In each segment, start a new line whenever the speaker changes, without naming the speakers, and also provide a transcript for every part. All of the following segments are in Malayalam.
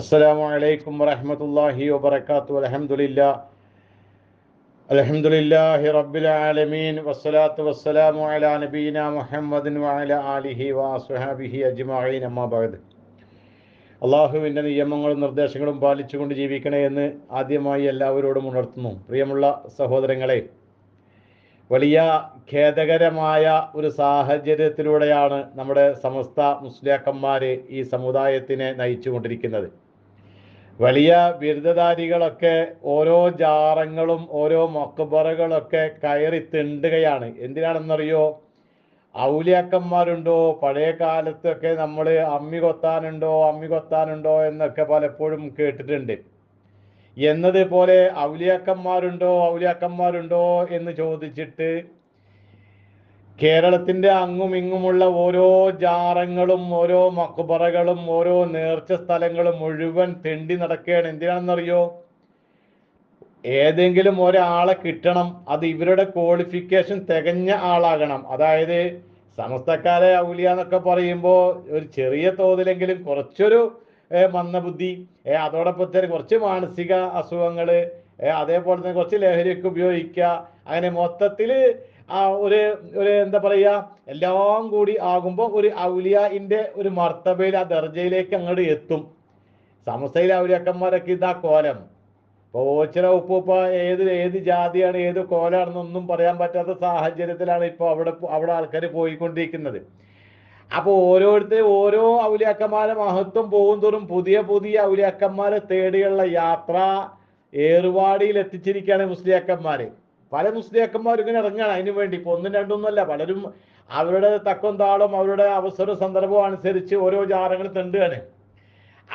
السلام عليكم ورحمة الله وبركاته. الحمد لله رب العالمين والصلاة والسلام على نبينا محمد وعلى آله وصحبه أجمعين أما بعد. അള്ളാഹുവിൻ്റെ നിയമങ്ങളും നിർദ്ദേശങ്ങളും പാലിച്ചുകൊണ്ട് ജീവിക്കണേ എന്ന് ആദ്യമായി എല്ലാവരോടും ഉണർത്തുന്നു. പ്രിയമുള്ള സഹോദരങ്ങളെ, വലിയ ഖേദകരമായ ഒരു സാഹചര്യത്തിലൂടെയാണ് നമ്മുടെ സമസ്ത മുസ്ലിയാക്കന്മാർ ഈ സമുദായത്തിനെ നയിച്ചുകൊണ്ടിരിക്കുന്നത്. വലിയ ബിരുദധാരികളൊക്കെ ഓരോ ജാറങ്ങളും ഓരോ മക്ബറകളൊക്കെ കയറി തിണ്ടുകയാണ്. എന്തിനാണെന്നറിയോ? ഔലിയാക്കന്മാരുണ്ടോ? പഴയ കാലത്തൊക്കെ നമ്മൾ അമ്മി കൊത്താനുണ്ടോ എന്നൊക്കെ പലപ്പോഴും കേട്ടിട്ടുണ്ട്. എന്നതുപോലെ ഔലിയാക്കന്മാരുണ്ടോ എന്ന് ചോദിച്ചിട്ട് കേരളത്തിൻ്റെ അങ്ങും ഇങ്ങുമുള്ള ഓരോ ജാറങ്ങളും ഓരോ മക്ബറകളും ഓരോ നേർച്ച സ്ഥലങ്ങളും മുഴുവൻ തെണ്ടി നടക്കുകയാണ്. എന്തിനാണെന്നറിയോ? ഏതെങ്കിലും ഒരാളെ കിട്ടണം, അത് ഇവരുടെ ക്വാളിഫിക്കേഷൻ തികഞ്ഞ ആളാകണം. അതായത് സമസ്തക്കാരെ ഔലിയ എന്നൊക്കെ പറയുമ്പോൾ ഒരു ചെറിയ തോതിലെങ്കിലും കുറച്ചൊരു മന്ദബുദ്ധി, അതോടൊപ്പം തന്നെ കുറച്ച് മാനസിക അസുഖങ്ങൾ, അതേപോലെ തന്നെ കുറച്ച് ലഹരിയൊക്കെ ഉപയോഗിക്കുക, അങ്ങനെ മൊത്തത്തിൽ ഒരു എന്താ പറയുക, എല്ലാം കൂടി ആകുമ്പോൾ ഒരു ഔലിയാന്റെ ഒരു മർത്തബയിൽ ആ ദർജയിലേക്ക് അങ്ങോട്ട് എത്തും. സമസ്തയിലെ ഔലിയാക്കന്മാരൊക്കെ ഇതാ കോലം. ഇപ്പോൾ ഓച്ചിറ ഉപ്പൂപ്പ ഏത് ജാതിയാണ് ഏത് കോലാണെന്നൊന്നും പറയാൻ പറ്റാത്ത സാഹചര്യത്തിലാണ് ഇപ്പോൾ അവിടെ ആൾക്കാർ പോയിക്കൊണ്ടിരിക്കുന്നത്. അപ്പോൾ ഓരോ ഔലിയാക്കന്മാരെ മഹത്വം പോകും തോറും പുതിയ ഔലിയാക്കന്മാരെ തേടിയുള്ള യാത്ര ഏറുവാടിയിൽ എത്തിച്ചിരിക്കുകയാണ് മുസ്ലിയാക്കന്മാര്. പല മുസ്ലിയാക്കന്മാരും ഇങ്ങനെ ഇറങ്ങുകയാണ് അതിനു വേണ്ടി. ഇപ്പോൾ ഒന്നും രണ്ടൊന്നുമല്ല, പലരും അവരുടെ തക്കം താളം അവരുടെ അവസര സന്ദർഭവും അനുസരിച്ച് ഓരോ ജാറങ്ങൾ തെണ്ടുകയാണ്.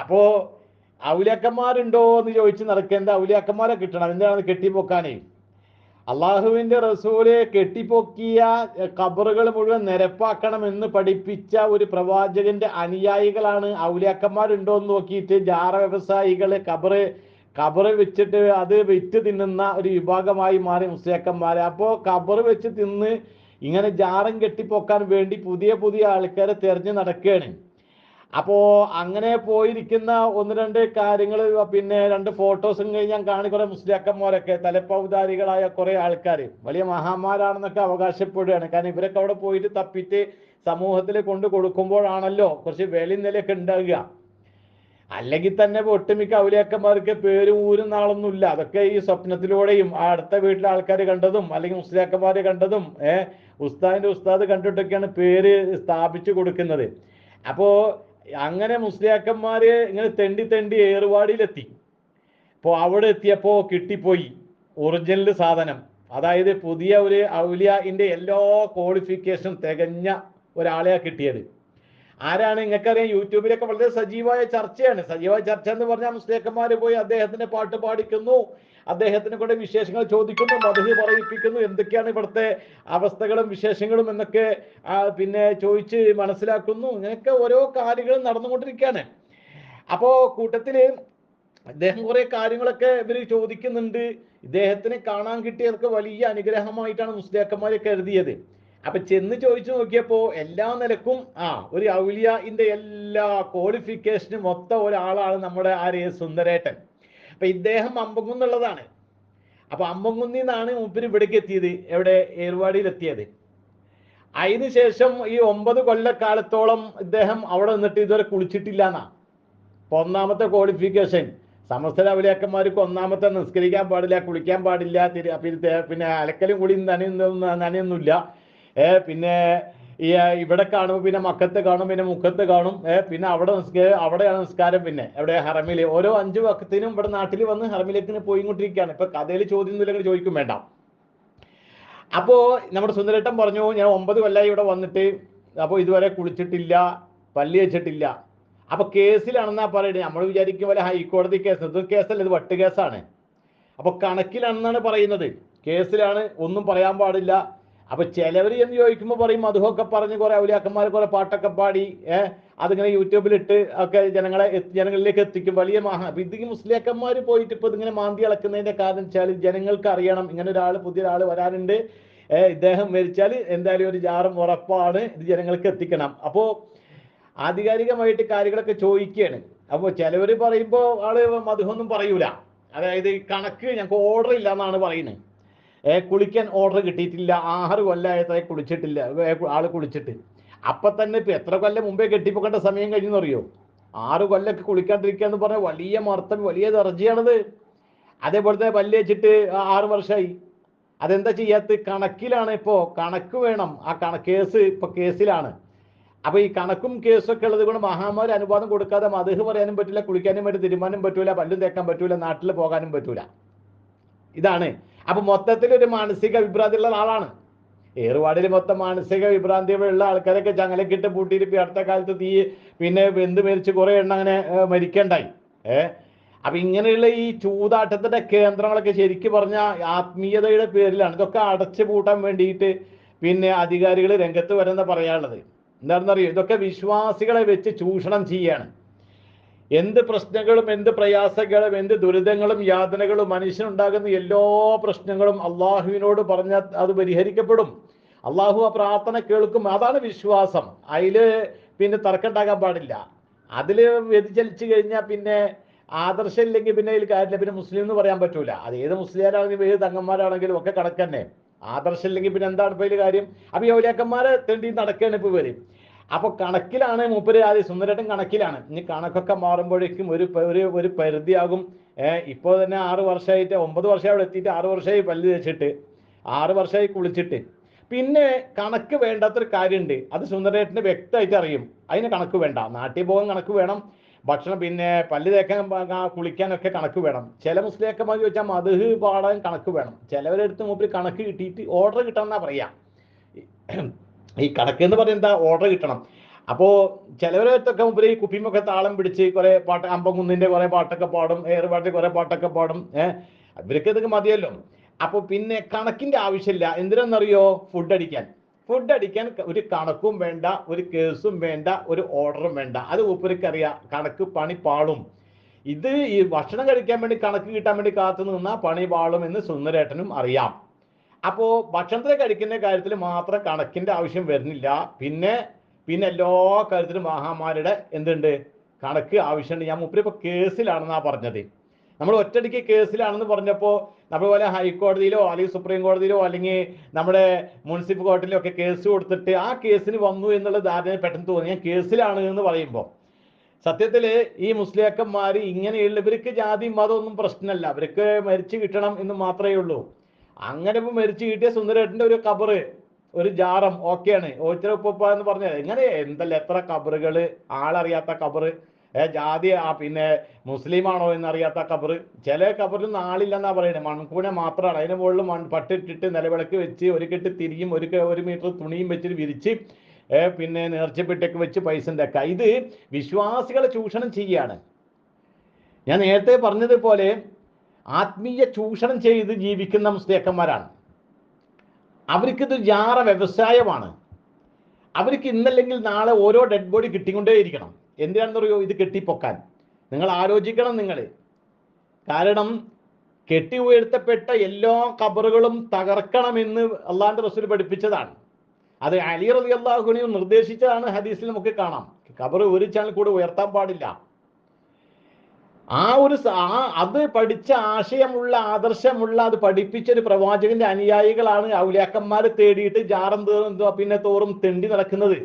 അപ്പോൾ ഔലിയാക്കന്മാരുണ്ടോ എന്ന് ചോദിച്ച് നടക്കേണ്ട ഔലിയാക്കന്മാരെ കിട്ടണം. എന്താണ്? കെട്ടിപ്പൊക്കാനേ. അള്ളാഹുവിൻ്റെ റസൂല് കെട്ടിപ്പൊക്കിയ ഖബറുകൾ മുഴുവൻ നിരപ്പാക്കണം എന്ന് പഠിപ്പിച്ച ഒരു പ്രവാചകന്റെ അനുയായികളാണ് ഔലിയാക്കന്മാരുണ്ടോ എന്ന് നോക്കിയിട്ട് ജാറ വ്യവസായികൾ ഖബറ് വെച്ചിട്ട് അത് വിറ്റ് തിന്നുന്ന ഒരു വിഭാഗമായി മാറി മുസ്ലിയാക്കന്മാരെ. അപ്പോൾ ഖബറ് വെച്ച് തിന്ന് ഇങ്ങനെ ജാറം കെട്ടിപ്പൊക്കാൻ വേണ്ടി പുതിയ ആൾക്കാരെ തെരഞ്ഞു നടക്കുകയാണ്. അപ്പോൾ അങ്ങനെ പോയിരിക്കുന്ന ഒന്ന് രണ്ട് കാര്യങ്ങൾ, പിന്നെ രണ്ട് ഫോട്ടോസും കഴിഞ്ഞ് ഞാൻ കുറെ മുസ്ലിയാക്കന്മാരൊക്കെ തലപ്പൗദാരികളായ കുറെ ആൾക്കാർ വലിയ മഹാന്മാരാണെന്നൊക്കെ അവകാശപ്പെടുകയാണ്. കാരണം ഇവരൊക്കെ അവിടെ പോയിട്ട് തപ്പിയിട്ട് സമൂഹത്തിൽ കൊണ്ട് കൊടുക്കുമ്പോഴാണല്ലോ കുറച്ച് വെളി നിലയൊക്കെ ഉണ്ടാകുക. അല്ലെങ്കിൽ തന്നെ ഒട്ടുമിക്ക ഔലിയാക്കന്മാർക്ക് പേരും ഊരും നാളൊന്നുമില്ല. അതൊക്കെ ഈ സ്വപ്നത്തിലൂടെയും അടുത്ത വീട്ടിലെ ആൾക്കാർ കണ്ടതും അല്ലെങ്കിൽ മുസ്ലിയാക്കന്മാർ കണ്ടതും ഉസ്താദ് കണ്ടിട്ടൊക്കെയാണ് പേര് സ്ഥാപിച്ചു കൊടുക്കുന്നത്. അപ്പോൾ അങ്ങനെ മുസ്ലിയാക്കന്മാർ ഇങ്ങനെ തെണ്ടി ഏറുവാടിയിലെത്തി. അപ്പോൾ അവിടെ എത്തിയപ്പോൾ കിട്ടിപ്പോയി ഒറിജിനൽ സാധനം. അതായത് പുതിയ ഒരു ഔലിയാന്റെ എല്ലാ ക്വാളിഫിക്കേഷനും തികഞ്ഞ ഒരാളെയാ കിട്ടിയത്. ആരാണ്? നിങ്ങൾക്കറിയാം, യൂട്യൂബിലൊക്കെ വളരെ സജീവമായ ചർച്ചയാണ്. സജീവമായ ചർച്ച എന്ന് പറഞ്ഞാൽ മുസ്ലിയാക്കന്മാർ പോയി അദ്ദേഹത്തിന്റെ പാട്ട് പാടിക്കുന്നു, അദ്ദേഹത്തിനെ കൊണ്ട് വിശേഷങ്ങൾ ചോദിക്കുന്നു, മദ്ഹ് പറയിപ്പിക്കുന്നു, എന്തൊക്കെയാണ് ഇവിടുത്തെ അവസ്ഥകളും വിശേഷങ്ങളും എന്നൊക്കെ പിന്നെ ചോദിച്ച് മനസ്സിലാക്കുന്നു. ഇങ്ങനെയൊക്കെ ഓരോ കാര്യങ്ങളും നടന്നുകൊണ്ടിരിക്കുകയാണ്. അപ്പോൾ കൂട്ടത്തില് അദ്ദേഹം കുറെ കാര്യങ്ങളൊക്കെ ഇവർ ചോദിക്കുന്നുണ്ട്. ഇദ്ദേഹത്തിനെ കാണാൻ കിട്ടിയതൊക്കെ വലിയ അനുഗ്രഹമായിട്ടാണ് മുസ്ലിയാക്കന്മാരെ കരുതിയത്. അപ്പൊ ചെന്ന് ചോദിച്ചു നോക്കിയപ്പോ എല്ലാ നിലക്കും ഒരു ഔലിയാന്റെ എല്ലാ ക്വാളിഫിക്കേഷനും മൊത്തം ഒരാളാണ് നമ്മുടെ സുന്ദരേട്ടൻ. അപ്പൊ ഇദ്ദേഹം അമ്പംകുന്നുള്ളതാണ്. അപ്പൊ അമ്പംകുന്നിന്നാണ് മൂപ്പര് ഇവിടേക്ക് എത്തിയത്. എവിടെ? ഏർവാടിയിൽ എത്തിയത്. അതിനുശേഷം ഈ 9 കൊല്ലക്കാലത്തോളം ഇദ്ദേഹം അവിടെ നിന്നിട്ട് ഇതുവരെ കുളിച്ചിട്ടില്ല എന്നാ. അപ്പൊ ഒന്നാമത്തെ ക്വാളിഫിക്കേഷൻ. സമസ്ത ഔലിയാക്കന്മാർക്ക് ഒന്നാമത്തെ നിസ്കരിക്കാൻ പാടില്ല, കുളിക്കാൻ പാടില്ല, പിന്നെ അലക്കലും കൂടി നനയൊന്നുമില്ല. പിന്നെ ഇവിടെ കാണും, പിന്നെ മക്കത്ത് കാണും, പിന്നെ മുഖത്ത് കാണും, പിന്നെ അവിടെയാണ് നിസ്കാരം. പിന്നെ എവിടെ? ഹറമില്. ഓരോ 5 വക്തിനും ഇവിടെ നാട്ടിൽ വന്ന് ഹറമിലേക്ക് പോയിക്കൊണ്ടിരിക്കുകയാണ്. ഇപ്പൊ കഥയിൽ ചോദ്യം ചോദിക്കും വേണ്ട. അപ്പോ നമ്മുടെ സുന്ദരേട്ടൻ പറഞ്ഞു, ഞാൻ 9 കൊല്ലമായി ഇവിടെ വന്നിട്ട് അപ്പോൾ ഇതുവരെ കുളിച്ചിട്ടില്ല, പല്ലി വെച്ചിട്ടില്ല. അപ്പൊ കേസിലാണെന്നാ പറയുന്നത്. നമ്മൾ വിചാരിക്കും പോലെ ഹൈക്കോടതി കേസ്. ഇത് കേസല്ല, ഇത് വട്ട് കേസാണ്. അപ്പൊ കണക്കിലാണെന്നാണ് പറയുന്നത്. കേസിലാണ്, ഒന്നും പറയാൻ പാടില്ല. അപ്പൊ ചിലവർ എന്ന് ചോദിക്കുമ്പോൾ പറയും മധുവൊക്കെ പറഞ്ഞ് കുറെ ഔലിയാക്കന്മാർ കുറെ പാട്ടൊക്കെ പാടി അതിങ്ങനെ യൂട്യൂബിലിട്ട് ഒക്കെ ജനങ്ങളിലേക്ക് എത്തിക്കും. വലിയ ഇത് മുസ്ലിയാക്കന്മാർ പോയിട്ട് ഇപ്പൊ ഇതിങ്ങനെ മാന്തി ഇളക്കുന്നതിന്റെ കാരണം വെച്ചാൽ ജനങ്ങൾക്ക് അറിയണം ഇങ്ങനെ പുതിയ ഒരാൾ വരാനുണ്ട്, ഇദ്ദേഹം മരിച്ചാൽ എന്തായാലും ഒരു ജാറും ഉറപ്പാണ്, ഇത് ജനങ്ങൾക്ക് എത്തിക്കണം. അപ്പോൾ ആധികാരികമായിട്ട് കാര്യങ്ങളൊക്കെ ചോദിക്കുകയാണ്. അപ്പോൾ ചിലവർ പറയുമ്പോൾ ആള് മധുഹൊന്നും പറയൂല. അതായത് കണക്ക് ഞങ്ങൾക്ക് ഓർഡർ ഇല്ല എന്നാണ് പറയുന്നത്. കുളിക്കാൻ ഓർഡർ കിട്ടിയിട്ടില്ല, 6 കൊല്ലമായതായി കുളിച്ചിട്ടില്ല ആള് കുളിച്ചിട്ട്. അപ്പം തന്നെ ഇപ്പം എത്ര കൊല്ലം മുമ്പേ കെട്ടിപ്പോക്കേണ്ട സമയം കഴിഞ്ഞെന്ന് അറിയോ? 6 കൊല്ലമൊക്കെ കുളിക്കാണ്ടിരിക്കുക എന്ന് പറഞ്ഞാൽ വലിയ മർത്തം, വലിയ ദർജയാണത്. അതേപോലത്തെ പല്ല് വെച്ചിട്ട് 6 വർഷമായി. അതെന്താ ചെയ്യാത്ത? കണക്കിലാണ്. ഇപ്പോൾ കണക്ക് വേണം. ആ കേസ് ഇപ്പൊ കേസിലാണ്. അപ്പൊ ഈ കണക്കും കേസൊക്കെ ഉള്ളത് കൊണ്ട് മഹാമാരി അനുവാദം കൊടുക്കാതെ മദ്ഹ് പറയാനും പറ്റില്ല, കുളിക്കാനും പറ്റും, തിരുമാനും പറ്റൂല, പല്ലും തേക്കാൻ പറ്റൂല, നാട്ടിൽ പോകാനും പറ്റൂല. ഇതാണ്. അപ്പൊ മൊത്തത്തിൽ ഒരു മാനസിക വിഭ്രാന്തിയുള്ള ആളാണ്. ഏറുവാടിൽ മൊത്തം മാനസിക വിഭ്രാന്തിയുള്ള ആൾക്കാരൊക്കെ ചങ്ങലക്കിട്ട് പൂട്ടിയിട്ട് അടുത്ത കാലത്ത് പിന്നെ വെന്ത് മരിച്ച് കുറെ എണ്ണം അങ്ങനെ മരിക്കണ്ടായി. അപ്പൊ ഇങ്ങനെയുള്ള ഈ ചൂതാട്ടത്തിന്റെ കേന്ദ്രങ്ങളൊക്കെ ശരിക്കും പറഞ്ഞാൽ ആത്മീയതയുടെ പേരിലാണ്. ഇതൊക്കെ അടച്ചു പൂട്ടാൻ വേണ്ടിയിട്ട് പിന്നെ അധികാരികൾ രംഗത്ത് വരുന്ന പറയാനുള്ളത് എന്താണെന്നറിയോ? ഇതൊക്കെ വിശ്വാസികളെ വെച്ച് ചൂഷണം ചെയ്യാണ്. എന്ത് പ്രശ്നങ്ങളും എന്ത് പ്രയാസങ്ങളും എന്ത് ദുരിതങ്ങളും യാതനകളും മനുഷ്യനുണ്ടാകുന്ന എല്ലാ പ്രശ്നങ്ങളും അള്ളാഹുവിനോട് പറഞ്ഞാൽ അത് പരിഹരിക്കപ്പെടും. അള്ളാഹു ആ പ്രാർത്ഥന കേൾക്കും. അതാണ് വിശ്വാസം. അതില് പിന്നെ തർക്കമുണ്ടാകാൻ പാടില്ല. അതില് വ്യതിചലിച്ചു കഴിഞ്ഞാൽ പിന്നെ ആദർശം ഇല്ലെങ്കിൽ പിന്നെ അതിൽ കാര്യമില്ല. പിന്നെ മുസ്ലിം എന്ന് പറയാൻ പറ്റൂല. അത് ഏത് മുസ്ലിംമാരാണെങ്കിലും ഏത് തങ്ങന്മാരാണെങ്കിലും ഒക്കെ കണക്ക് തന്നെ. ആദർശം ഇല്ലെങ്കിൽ പിന്നെ എന്താണ് ഇപ്പൊ ഇതിൽ കാര്യം? അപ്പൊ ഈ ഔലിയാക്കന്മാരെ തെണ്ടി നടക്കുകയാണ് ഇപ്പൊ വരും. അപ്പൊ കണക്കിലാണ് മൂപ്പര്. ആദ്യം സുന്ദരേട്ടൻ കണക്കിലാണ്. ഇനി കണക്കൊക്കെ മാറുമ്പോഴേക്കും ഒരു പരിധിയാകും. ഇപ്പോൾ തന്നെ 6 വർഷമായിട്ട് 9 വർഷം അവിടെ എത്തിയിട്ട് 6 വർഷമായി പല്ല് തേച്ചിട്ട്, 6 വർഷമായി കുളിച്ചിട്ട്. പിന്നെ കണക്ക് വേണ്ടാത്തൊരു കാര്യമുണ്ട്. അത് സുന്ദരേട്ടന് വ്യക്തമായിട്ട് അറിയും. അതിന് കണക്ക് വേണ്ട. നാട്ടിൽ പോകാൻ കണക്ക് വേണം, ഭക്ഷണം പിന്നെ പല്ല് തേക്കാൻ കുളിക്കാനൊക്കെ കണക്ക് വേണം. ചില മുസ്ലിംമാർ ചോദിച്ചാൽ മദ്ഹ് പാടാൻ കണക്ക് വേണം. ചിലവരെടുത്ത് മൂപ്പര് കണക്ക് കിട്ടിയിട്ട് ഓർഡർ കിട്ടണമെന്നാ പറയാ. ഈ കണക്ക് എന്ന് പറയുന്നത് എന്താ? ഓർഡർ കിട്ടണം. അപ്പോ ചിലവരത്തൊക്കെ മുമ്പ് ഈ കുപ്പിമൊക്കെ താളം പിടിച്ച് കുറെ പാട്ട്, അമ്പകുന്നിന്റെ കുറെ പാട്ടൊക്കെ പാടും, ഏറുപാട്ടിൽ കുറെ പാട്ടൊക്കെ പാടും. ഇവർക്ക് ഇതൊക്കെ മതിയല്ലോ. അപ്പൊ പിന്നെ കണക്കിന്റെ ആവശ്യമില്ല. എന്തിനാണെന്നറിയോ? ഫുഡ് അടിക്കാൻ ഒരു കണക്കും വേണ്ട, ഒരു കേസും വേണ്ട, ഒരു ഓർഡറും വേണ്ട. അത് മൂപ്പർക്കറിയാം. കണക്ക് പണി പാളും. ഇത് ഈ ഭക്ഷണം കഴിക്കാൻ വേണ്ടി കണക്ക് കിട്ടാൻ വേണ്ടി കാത്തു നിന്നാൽ പണി പാളും എന്ന് സുന്ദരേട്ടനും അറിയാം. അപ്പോ ഭക്ഷണത്തെ കഴിക്കുന്ന കാര്യത്തിൽ മാത്രം കണക്കിന്റെ ആവശ്യം വരുന്നില്ല. പിന്നെ എല്ലാ കാര്യത്തിലും മഹാമാരുടെ എന്തുണ്ട്? കണക്ക് ആവശ്യമുണ്ട്. ഞാൻ മുപ്പര് ഇപ്പൊ കേസിലാണെന്നാ പറഞ്ഞത്. നമ്മൾ ഒറ്റയടിക്ക് കേസിലാണെന്ന് പറഞ്ഞപ്പോൾ നമ്മളെ ഹൈക്കോടതിയിലോ അല്ലെങ്കിൽ സുപ്രീം കോടതിയിലോ അല്ലെങ്കിൽ നമ്മുടെ മുനിസിപ്പൽ കോർട്ടിലോ ഒക്കെ കേസ് കൊടുത്തിട്ട് ആ കേസിന് വന്നു എന്നുള്ള ധാരണ പെട്ടെന്ന് തോന്നി. ഞാൻ കേസിലാണ് എന്ന് പറയുമ്പോൾ സത്യത്തില് ഈ മുസ്ലിയാക്കന്മാര് ഇങ്ങനെയുള്ള, ഇവർക്ക് ജാതി മതമൊന്നും പ്രശ്നമല്ല, അവർക്ക് മരിച്ചു കിട്ടണം എന്ന് മാത്രമേ ഉള്ളൂ. അങ്ങനെ ഇപ്പൊ മരിച്ചു കിട്ടിയ സുന്ദരേട്ടന്റെ ഒരു കബറ്, ഒരു ജാറം ഓക്കെയാണ്. ഓച്ചിറ ഉപ്പ എന്ന് പറഞ്ഞത് എങ്ങനെ എന്തല്ല എത്ര കബറുകള്, ആളറിയാത്ത കബറ്, ജാതി പിന്നെ മുസ്ലിമാണോ എന്നറിയാത്ത കബറ്. ചില കബറിലൊന്നും ആളില്ലെന്നാ പറയുന്നത്, മൺകൂന മാത്രമാണ്. അതിന് മുകളിൽ പട്ടിട്ടിട്ട് നിലവിളക്ക് വെച്ച് ഒരു കെട്ട് തിരിയും 1 മീറ്റർ തുണിയും വെച്ചിട്ട് വിരിച്ച് പിന്നെ നേർച്ചപ്പെട്ടൊക്കെ വെച്ച് പൈസ ഉണ്ടാക്കുക. ഇത് വിശ്വാസികളെ ചൂഷണം ചെയ്യാണ്. ഞാൻ നേരത്തെ പറഞ്ഞതുപോലെ ആത്മീയ ചൂഷണം ചെയ്ത് ജീവിക്കുന്ന മുസ്ലിയാക്കന്മാരാണ്. അവർക്കിത് ജാറ വ്യവസായമാണ്. അവർക്ക് ഇന്നല്ലെങ്കിൽ നാളെ ഓരോ ഡെഡ് ബോഡി കിട്ടിക്കൊണ്ടേയിരിക്കണം. എന്തിനാണെന്നറിയോ? ഇത് കെട്ടിപ്പൊക്കാൻ. നിങ്ങൾ ആലോചിക്കണം. കാരണം കെട്ടി ഉയർത്തപ്പെട്ട എല്ലാ ഖബറുകളും തകർക്കണമെന്ന് അള്ളാഹുവിന്റെ റസൂൽ പഠിപ്പിച്ചതാണ്. അത് അലി റളിയല്ലാഹു അൻഹു നിർദ്ദേശിച്ചതാണ്. ഹദീസിൽ നമുക്ക് കാണാം. ഖബർ ഒരു ചാനൽ കൂടെ ഉയർത്താൻ പാടില്ല. അത് പഠിച്ച ആശയമുള്ള, ആദർശമുള്ള, അത് പഠിപ്പിച്ച ഒരു പ്രവാചകന്റെ അനുയായികളാണ് ഔലിയാക്കന്മാരെ തേടിയിട്ട് ജാറം പിന്നെ തോറും തെണ്ടി നടക്കുന്നത്.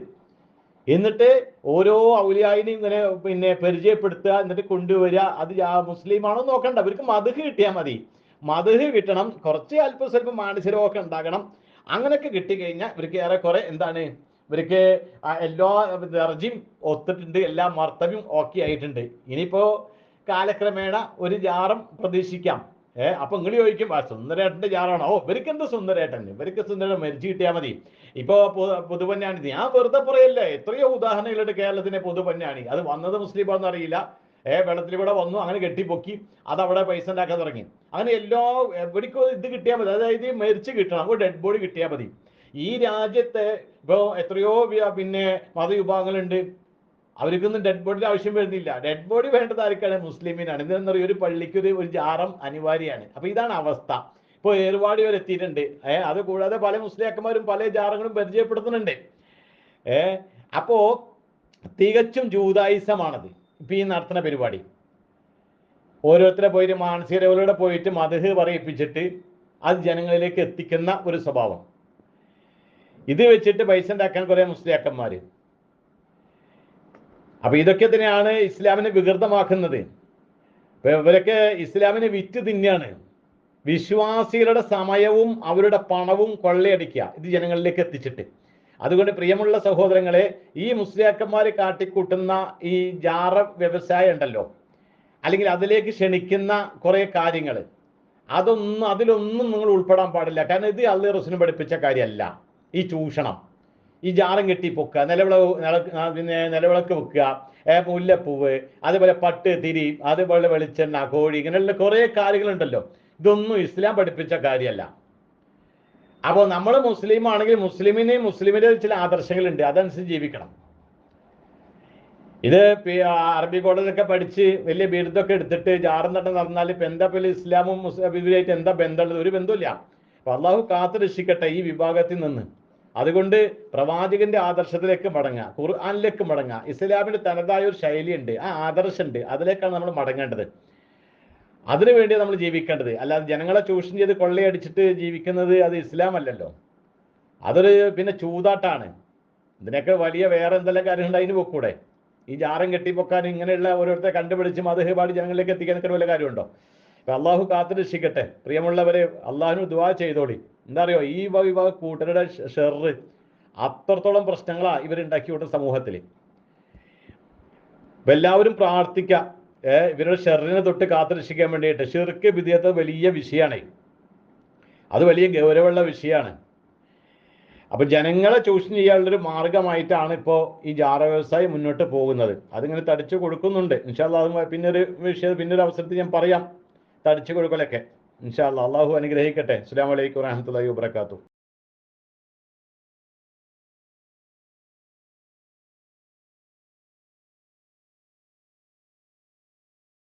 എന്നിട്ട് ഓരോ ഔലിയായിനെയും ഇങ്ങനെ പിന്നെ പരിചയപ്പെടുത്തുക, എന്നിട്ട് കൊണ്ടുവരിക. അത് മുസ്ലിമാണോ നോക്കണ്ട, അവർക്ക് മദ്ഹ് കിട്ടിയാൽ മതി. മദ്ഹ് കിട്ടണം, കുറച്ച് അല്പം സ്വല്പം മാനസികമൊക്കെ ഉണ്ടാകണം. അങ്ങനെയൊക്കെ കിട്ടിക്കഴിഞ്ഞാൽ ഇവർക്ക് ഏറെക്കുറെ എന്താണ്, ഇവർക്ക് എല്ലാ ദർജയും ഒത്തിട്ടുണ്ട്, എല്ലാ മർത്തബയും ഓക്കെ ആയിട്ടുണ്ട്. ഇനിയിപ്പോ കാലക്രമേണ ഒരു ജാറം പ്രതീക്ഷിക്കാം. അപ്പൊ നിങ്ങൾ ചോദിക്കും, സുന്ദരേട്ടന്റെ ജാറാണോ? ഇവർക്ക് എന്ത് സുന്ദരേട്ടൻ? ഇവർക്ക് സുന്ദരൻ മരിച്ചു കിട്ടിയാൽ മതി. ഇപ്പൊ പുതുപൊന്നാണി, ഞാൻ വെറുതെ പറയല്ലേ, എത്രയോ ഉദാഹരണങ്ങളുണ്ട് കേരളത്തിലെ പുതുപൊന്നാണി. അത് വന്നത് മുസ്ലിമാണെന്ന് അറിയില്ല, വെള്ളത്തിൽ കൂടെ വന്നു, അങ്ങനെ കെട്ടിപ്പൊക്കി, അത് അവിടെ പൈസ ഉണ്ടാക്കാൻ തുടങ്ങി. അങ്ങനെ എവിടേക്കും ഇത് കിട്ടിയാൽ മതി. അതായത് മരിച്ചു കിട്ടണം, ഒരു ഡെഡ് ബോഡി കിട്ടിയാൽ മതി. ഈ രാജ്യത്ത് ഇപ്പോ എത്രയോ പിന്നെ മതവിഭാഗങ്ങളുണ്ട്. അവർക്കൊന്നും ഡെഡ് ബോഡിയുടെ ആവശ്യം വരുന്നില്ല. ഡെഡ് ബോഡി വേണ്ടത് ആർക്കാണ്? മുസ്ലിമിനാണ്. എന്താണെന്ന് പറയുക, ഒരു പള്ളിക്ക് ഒരു ജാറം അനിവാര്യമാണ്. അപ്പൊ ഇതാണ് അവസ്ഥ. ഇപ്പോൾ ഏർവാടി വരെ എത്തിയിട്ടുണ്ട്. അത് കൂടാതെ പല മുസ്ലിയാക്കന്മാരും പല ജാറങ്ങളും പരിചയപ്പെടുത്തുന്നുണ്ട്. അപ്പോ തികച്ചും ജൂതായിസമാണത്. ഇപ്പം ഈ നടത്തുന്ന പരിപാടി ഓരോരുത്തരെ പോയിട്ട് മാനസിക രോഗികളുടെ പോയിട്ട് മദ്ഹ് പറയിപ്പിച്ചിട്ട് അത് ജനങ്ങളിലേക്ക് എത്തിക്കുന്ന ഒരു സ്വഭാവം. ഇത് വെച്ചിട്ട് പൈസ ഉണ്ടാക്കാൻ കുറേ മുസ്ലിയാക്കന്മാർ. അപ്പൊ ഇതൊക്കെ തന്നെയാണ് ഇസ്ലാമിനെ വികൃതമാക്കുന്നത്. അപ്പൊ ഇവരൊക്കെ ഇസ്ലാമിനെ വിറ്റ് തിന്നാണ്. വിശ്വാസികളുടെ സമയവും അവരുടെ പണവും കൊള്ളയടിക്കുക ഇത് ജനങ്ങളിലേക്ക് എത്തിച്ചിട്ട്. അതുകൊണ്ട് പ്രിയമുള്ള സഹോദരങ്ങളെ, ഈ മുസ്ലിയാക്കന്മാർ കാട്ടിക്കൂട്ടുന്ന ഈ ജാറ വ്യവസായം ഉണ്ടല്ലോ, അല്ലെങ്കിൽ അതിലേക്ക് ക്ഷണിക്കുന്ന കുറെ കാര്യങ്ങൾ, അതിലൊന്നും നിങ്ങൾ ഉൾപ്പെടാൻ പാടില്ല. കാരണം ഇത് അള്ളാഹു റസൂലും പഠിപ്പിച്ച കാര്യമല്ല. ഈ ചൂഷണം, ഈ ജാറം കെട്ടി പൊക്കുക, നിലവിളക്ക് വെക്കുക, മുല്ലപ്പൂവ്, അതേപോലെ പട്ട്, തിരി, അതേപോലെ വെളിച്ചെണ്ണ, കോഴി, ഇങ്ങനെയുള്ള കുറേ കാര്യങ്ങളുണ്ടല്ലോ, ഇതൊന്നും ഇസ്ലാം പഠിപ്പിച്ച കാര്യമല്ല. അപ്പോൾ നമ്മൾ മുസ്ലിം ആണെങ്കിൽ മുസ്ലിമിന്റെ ചില ആദർശങ്ങളുണ്ട്, അതനുസരിച്ച് ജീവിക്കണം. ഇത് അറബി കോളേജൊക്കെ പഠിച്ച് വലിയ ബിരുദമൊക്കെ എടുത്തിട്ട് ജാറം തന്നെ നടന്നാൽ ഇപ്പം എന്താ പോലെ ഇസ്ലാമും ഇവരായിട്ട് എന്താ ബന്ധമുള്ളത്? ഒരു ബന്ധമില്ല. അപ്പൊ അള്ളാഹു കാത്തു രക്ഷിക്കട്ടെ ഈ വിഭാഗത്തിൽ നിന്ന്. അതുകൊണ്ട് പ്രവാചകന്റെ ആദർശത്തിലേക്ക് മടങ്ങുക, ഖുർആനിലേക്ക് മടങ്ങുക. ഇസ്ലാമിന്റെ തനതായ ഒരു ശൈലിയുണ്ട്, ആ ആദർശമുണ്ട്, അതിലേക്കാണ് നമ്മൾ മടങ്ങേണ്ടത്. അതിനുവേണ്ടി നമ്മൾ ജീവിക്കേണ്ടത്. അല്ലാതെ ജനങ്ങളെ ചൂഷണം ചെയ്ത് കൊള്ളയടിച്ചിട്ട് ജീവിക്കുന്നത് അത് ഇസ്ലാം അല്ലല്ലോ. അതൊരു പിന്നെ ചൂതാട്ടാണ്. ഇതിനൊക്കെ വലിയ വേറെ എന്തെല്ലാം കാര്യമുണ്ട്, അതിന് പൊക്കൂടെ? ഈ ജാറം കെട്ടിപ്പൊക്കാൻ ഇങ്ങനെയുള്ള ഓരോരുത്തരെ കണ്ടുപിടിച്ച് മദ്ഹ് പാടി ജനങ്ങളിലേക്ക് എത്തിക്കാൻ വല്ല കാര്യമുണ്ടോ? അപ്പൊ അള്ളാഹു കാത്തു രക്ഷിക്കട്ടെ. പ്രിയമുള്ളവരെ, അള്ളാഹുവിന് ദുആ ചെയ്തോളി. എന്താ അറിയോ, ഈ വിഭാഗ കൂട്ടരുടെ ഷെറ് അത്രത്തോളം പ്രശ്നങ്ങളാ ഇവരുണ്ടാക്കി വിട്ട സമൂഹത്തിൽ. എല്ലാവരും പ്രാർത്ഥിക്കാം ഇവരുടെ ഷെറിനെ തൊട്ട് കാത്തു രക്ഷിക്കാൻ വേണ്ടിയിട്ട്. ഷിർക്ക് ബിദ്അത്ത് വലിയ വിഷയമാണ്, അത് വലിയ ഗൗരവമുള്ള വിഷയമാണ്. അപ്പൊ ജനങ്ങളെ ചൂഷണം ചെയ്യാനുള്ളൊരു മാർഗമായിട്ടാണ് ഇപ്പോൾ ഈ ജാറ വ്യവസായം മുന്നോട്ട് പോകുന്നത്. അതിങ്ങനെ തടിച്ചു കൊടുക്കുന്നുണ്ട്. ഇൻഷാ അല്ലാഹ് അത് പിന്നൊരു അവസരത്തിൽ ഞാൻ പറയാം, തടിച്ചു കൊടുക്കലൊക്കെ. ഇൻഷാ അല്ലാഹ്. അള്ളാഹു അനുഗ്രഹിക്കട്ടെ. അസ്സലാമു അലൈക്കും വറഹ്മത്തുള്ളാഹി വബറകാതുഹു.